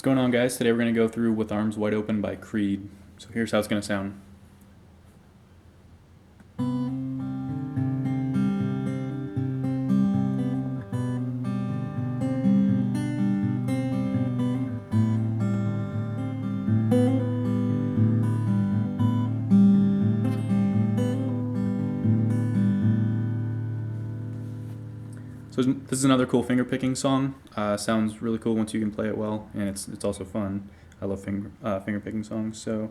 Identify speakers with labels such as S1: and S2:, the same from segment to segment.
S1: What's going on, guys? Today we're going to go through With Arms Wide Open by Creed. So here's how it's going to sound. So this is another cool finger picking song. Sounds really cool once you can play it well, and it's also fun. I love finger picking songs. So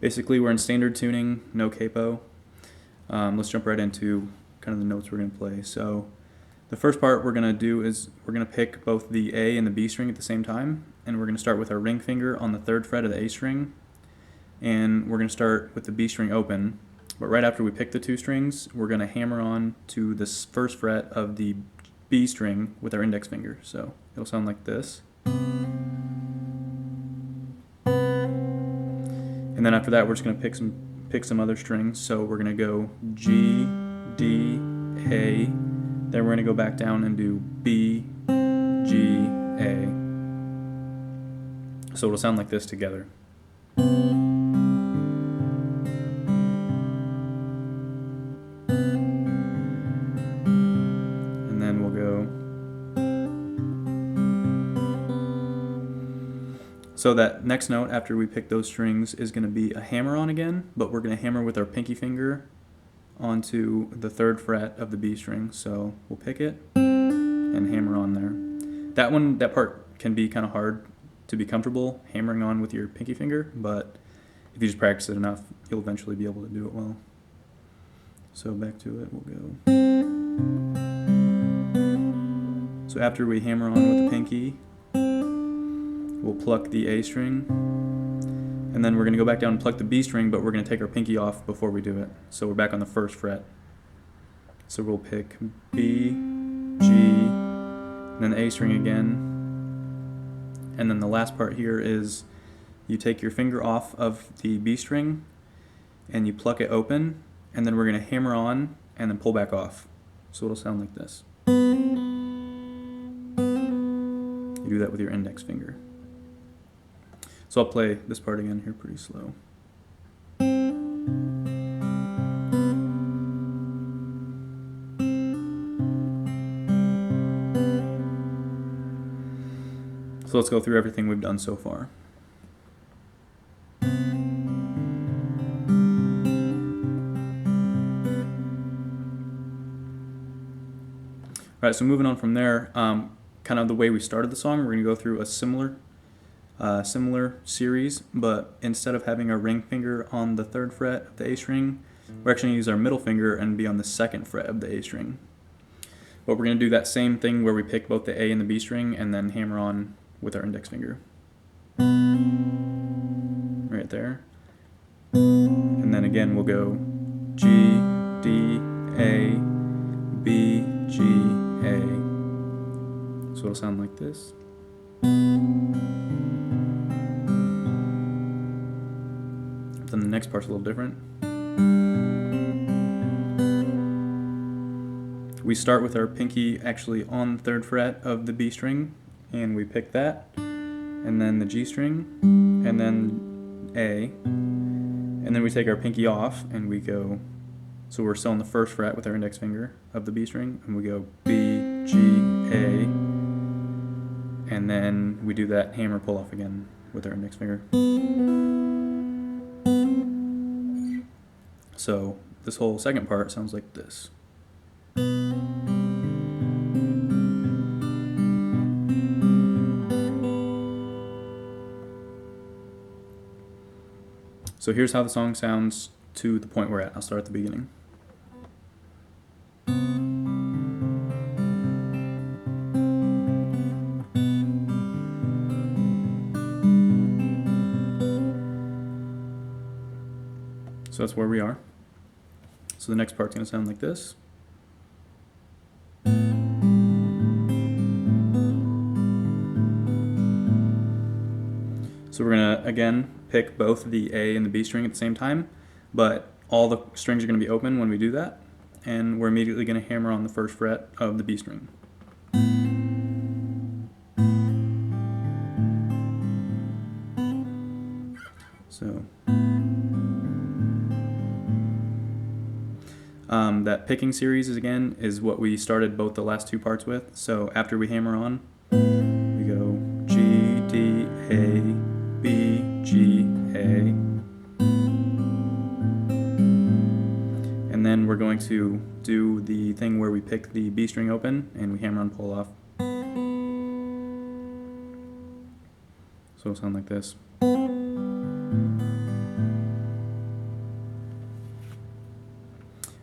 S1: basically, we're in standard tuning, no capo. Let's jump right into kind of the notes we're going to play. So the first part we're going to do is we're going to pick both the A and the B string at the same time, and we're going to start with our ring finger on the 3rd fret of the A string, and we're going to start with the B string open. But right after we pick the 2 strings, we're going to hammer on to the 1st fret of the B string with our index finger. So it'll sound like this. And then after that, we're just going to pick some other strings. So we're going to go G, D, A. Then we're going to go back down and do B, G, A. So it'll sound like this together. And then we'll go. So that next note after we pick those strings is going to be a hammer on again, but we're going to hammer with our pinky finger onto the 3rd fret of the B string. So we'll pick it and hammer on there. That part can be kind of hard to be comfortable hammering on with your pinky finger, but if you just practice it enough, you'll eventually be able to do it well. So back to it, we'll go. So after we hammer on with the pinky, we'll pluck the A string, and then we're going to go back down and pluck the B string, but we're going to take our pinky off before we do it. So we're back on the 1st fret. So we'll pick B, G, and then the A string again. And then the last part here is you take your finger off of the B string and you pluck it open, and then we're going to hammer on and then pull back off. So it'll sound like this. You do that with your index finger. So I'll play this part again here pretty slow. So let's go through everything we've done so far. Alright, so moving on from there, kind of the way we started the song, we're going to go through a similar series, but instead of having our ring finger on the 3rd fret of the A string, we're actually going to use our middle finger and be on the 2nd fret of the A string. But we're going to do that same thing where we pick both the A and the B string and then hammer on with our index finger. Right there. And then again we'll go G, D, A, B, G, A. So it'll sound like this. Then the next part's a little different. We start with our pinky actually on the 3rd fret of the B string, and we pick that, and then the G string, and then A, and then we take our pinky off and we go, so we're still on the 1st fret with our index finger of the B string, and we go B, G, A, and then we do that hammer pull off again with our index finger. So this whole second part sounds like this. So here's how the song sounds to the point we're at. I'll start at the beginning. So that's where we are. So the next part's going to sound like this. So we're going to, again, pick both the A and the B string at the same time, but all the strings are going to be open when we do that, and we're immediately going to hammer on the 1st fret of the B string. So that picking series is what we started both the last two parts with. So after we hammer on, we go G, D, A, B, G, A. And then we're going to do the thing where we pick the B string open and we hammer on pull off. So it'll sound like this.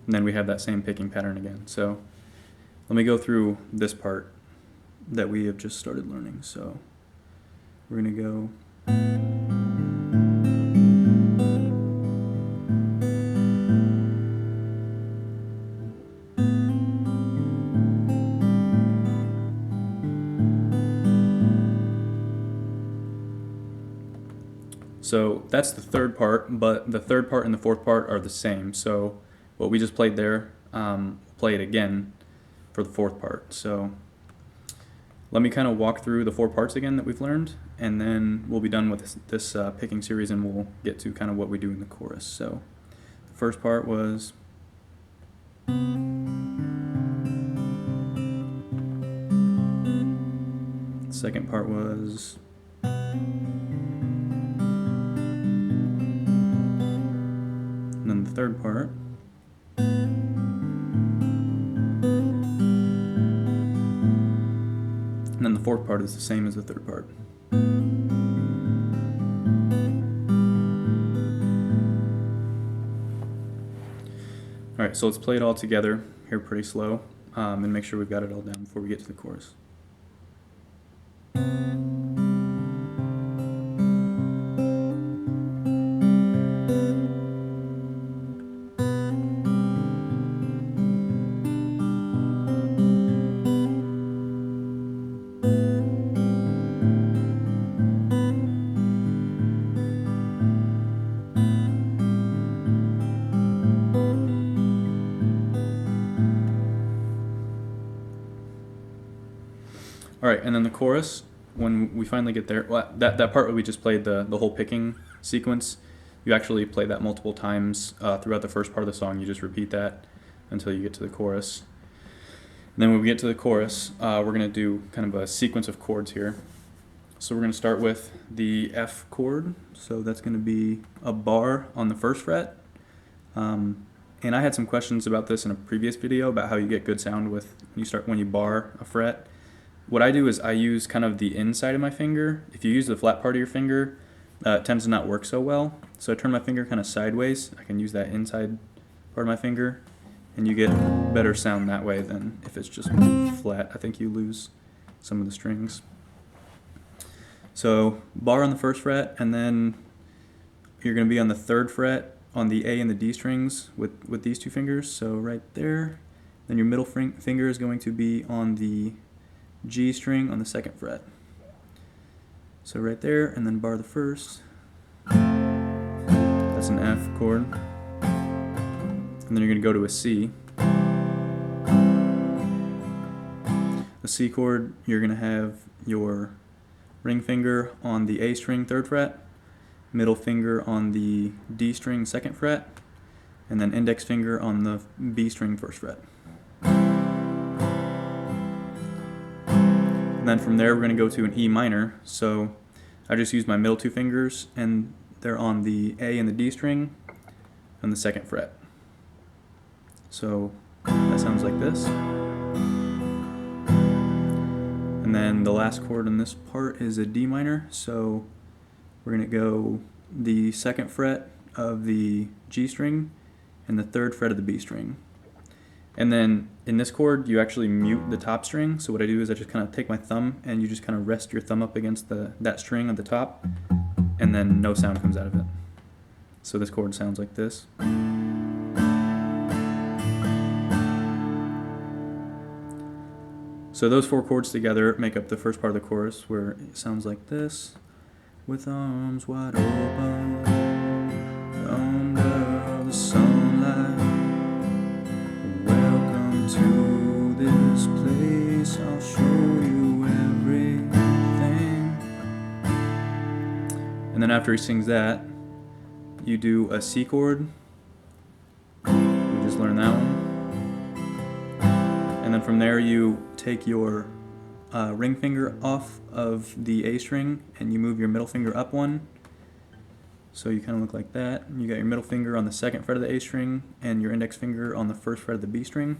S1: And then we have that same picking pattern again. So let me go through this part that we have just started learning. So we're going to go. So that's the third part, but the third part and the fourth part are the same. So what we just played there, play it again for the fourth part. So let me kind of walk through the four parts again that we've learned, and then we'll be done with this picking series, and we'll get to kind of what we do in the chorus. So the first part was. The second part was. And then the third part. And then the fourth part is the same as the third part. Alright, so let's play it all together here pretty slow, and make sure we've got it all down before we get to the chorus. All right, and then the chorus, when we finally get there, well, that part where we just played the whole picking sequence, you actually play that multiple times throughout the first part of the song. You just repeat that until you get to the chorus. And then when we get to the chorus, we're going to do kind of a sequence of chords here. So we're going to start with the F chord. So that's going to be a bar on the first fret. And I had some questions about this in a previous video about how you get good sound when you bar a fret. What I do is I use kind of the inside of my finger. If you use the flat part of your finger, it tends to not work so well. So I turn my finger kind of sideways. I can use that inside part of my finger, and you get better sound that way than if it's just flat. I think you lose some of the strings. So bar on the first fret, and then you're going to be on the third fret on the A and the D strings with these two fingers. So right there. Then your middle finger is going to be on the G string on the second fret. So right there, and then bar the first. That's an F chord. And then you're going to go to a C. The C chord, you're going to have your ring finger on the A string third fret, middle finger on the D string second fret, and then index finger on the B string first fret. And then from there we're going to go to an E minor. So I just use my middle two fingers, and they're on the A and the D string on the second fret. So that sounds like this. And then the last chord in this part is a D minor. So we're going to go the second fret of the G string and the third fret of the B string. And then in this chord, you actually mute the top string. So what I do is I just kind of take my thumb, and you just kind of rest your thumb up against that string at the top, and then no sound comes out of it. So this chord sounds like this. So those four chords together make up the first part of the chorus, where it sounds like this. With arms wide open under the sunlight, welcome to this place, I'll show you everything. And then after he sings that, you do a C chord. We just learned that one. And then from there you take your ring finger off of the A string and you move your middle finger up one. So you kind of look like that. You got your middle finger on the second fret of the A string and your index finger on the first fret of the B string.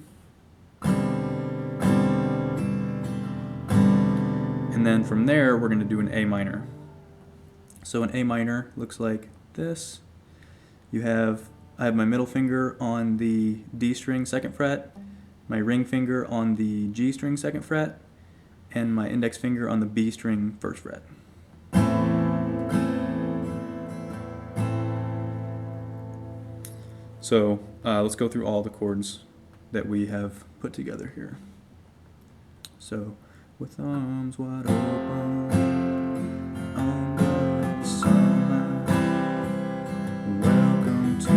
S1: And then from there we're going to do an A minor. So an A minor looks like this. I have my middle finger on the D string second fret, my ring finger on the G string second fret, and my index finger on the B string first fret. So let's go through all the chords that we have put together here. So, with arms wide open under the sunlight, welcome to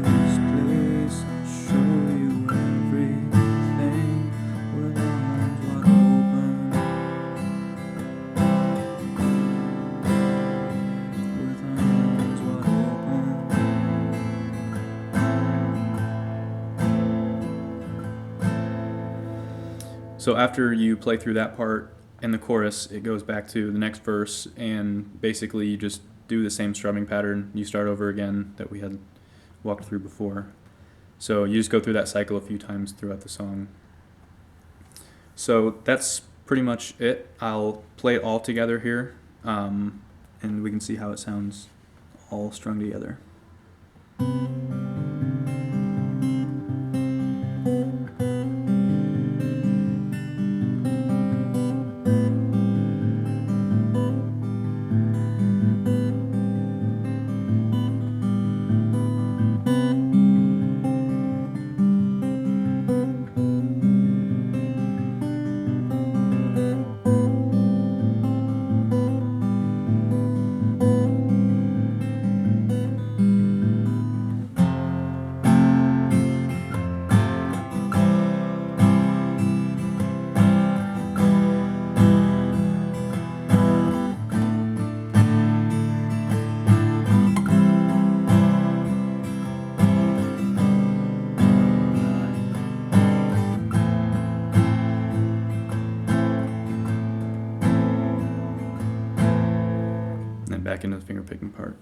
S1: this place, I'll show you everything. With arms wide open, with arms wide open. So after you play through that part in the chorus, it goes back to the next verse, and basically you just do the same strumming pattern. You start over again that we had walked through before. So you just go through that cycle a few times throughout the song. So that's pretty much it. I'll play it all together here, and we can see how it sounds all strung together. Back into the finger picking part.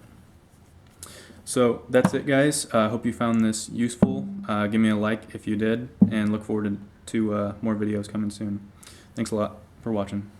S1: So that's it, guys. I hope you found this useful. Give me a like if you did, and look forward to more videos coming soon. Thanks a lot for watching.